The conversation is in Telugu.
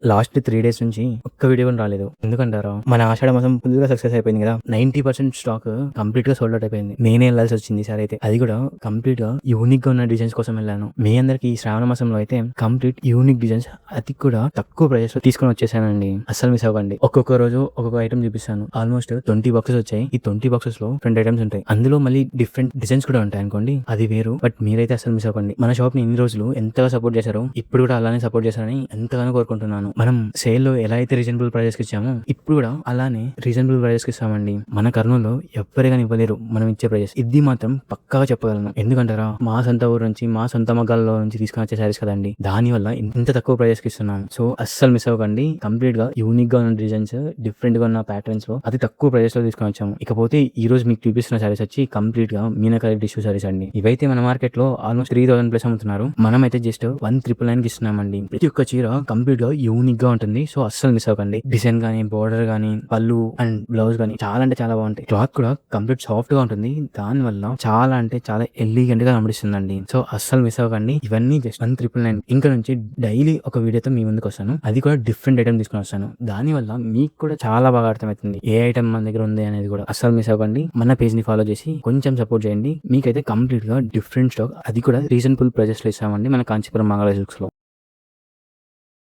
లాస్ట్ 3 డేస్ నుంచి ఒక్క వీడియో కూడా రాలేదు. ఎందుకంటారా? మన ఆషాఢ మాసం ఫుల్‌గా సక్సెస్ అయిపోయింది కదా! 90% స్టాక్ కంప్లీట్‌గా సోల్డ్ ఔట్ అయిపోయింది. నేనే ఎళ్ళాల్సొచ్చింది ఈసారైతే. అది కూడా కంప్లీట్‌గా యూనిక్‌గా ఉన్న డిజైన్స్ కోసం వెళ్ళాను. మీ అందరికి ఈ శ్రావణ మాసంలో అయితే కంప్లీట్ యూనిక్ డిజైన్స్ అది కూడా తక్కువ ప్రైస్‌లో తీసుకొని వచ్చేసానండి. అస్సలు మిస్ అవ్వకండి. ఒక్కొక్క రోజు ఒక్కొక్క ఐటెమ్ చూపిస్తాను. ఆల్మోస్ట్ 20 బాక్సెస్ వచ్చాయి. ఈ 20 బాక్సెస్‌లో 2 ఐటెమ్స్ ఉంటాయి. అందులో మళ్ళీ డిఫరెంట్ డిజైన్స్ కూడా ఉంటాయి అనుకోండి. అది వేరు. బట్ మీరైతే అస్సలు మిస్ అవ్వకండి. మన షాప్‌ని ఇన్ని రోజులు ఎంతగా సపోర్ట్ చేశారో ఇప్పుడు కూడా అలానే సపోర్ట్ చేస్తారని ఎంతగానో కోరుకుంటున్నాను. మనం సేల్‌లో ఎలా అయితే రీజనబుల్ ప్రైజెస్‌కి ఇచ్చామో ఇప్పుడు కూడా అలానే రీజనబుల్ ప్రైజెస్‌కి ఇస్తామండి. మన కర్నూలులో ఎవ్వరు గాని ఇవ్వలేరు మనం ఇచ్చే ప్రైజెస్. ఇది మాత్రం పక్కాగా చెప్పగలను. ఎందుకంటారా? మా సొంత ఊరు నుంచి మా సొంత మగ్గాల్లో నుంచి తీసుకొని వచ్చే సారీస్ కదండి. దానివల్ల ఇంత తక్కువ ప్రైజెస్‌కి ఇస్తున్నాం. సో అస్సలు మిస్ అవ్వకండి. కంప్లీట్‌గా యూనిక్‌గా ఉన్న డిజైన్స్, డిఫరెంట్‌గా ఉన్న ప్యాటర్న్స్‌లో అతి తక్కువ ప్రైజెస్‌లో తీసుకొని వచ్చాము. ఇకపోతే ఈ రోజు మీకు చూపిస్తున్న సారీస్ వచ్చి కంప్లీట్‌గా మీనాకరి టిష్యూ సారీస్ అండి. ఇవైతే మన మార్కెట్‌లో ఆల్మోస్ట్ 3000 ప్లస్ అమ్ముతున్నారు. మనమైతే జస్ట్ 1999కి ఇస్తున్నామండి. ప్రతి ఒక్క చీర కంప్లీట్‌గా యూనిక్‌గా ఉంటుంది. సో అస్సలు మిస్ అవ్వకండి. డిజైన్ గానీ, బోర్డర్ గానీ, పళ్ళు అండ్ బ్లౌజ్ గానీ చాలా అంటే చాలా బాగుంటాయి. క్లాత్ కూడా కంప్లీట్ సాఫ్ట్ గా ఉంటుంది. దాని వల్ల చాలా అంటే చాలా ఎలిగెంట్ గా కనిపిస్తుందండి. సో అస్సలు మిస్ అవ్వకండి. ఇవన్నీ జస్ట్ 1999. ఇంకా నుంచి డైలీ ఒక వీడియోతో మీ ముందుకు వస్తాను. అది కూడా డిఫరెంట్ ఐటమ్ తీసుకొని వస్తాను. దాని వల్ల మీకు కూడా చాలా బాగా అర్థమవుతుంది. ఏ ఐటమ్ మన దగ్గర ఉంది అనేది కూడా. అస్సలు మిస్ అవ్వకండి. మన పేజ్ ని ఫాలో చేసి కొంచెం సపోర్ట్ చేయండి. మీకైతే కంప్లీట్ గా డిఫరెంట్ స్టాక్ అది కూడా రీజనబుల్ ప్రైజెస్ లో ఇస్తామండి మన కాంచీపురం మంగళ సిల్క్స్ లో.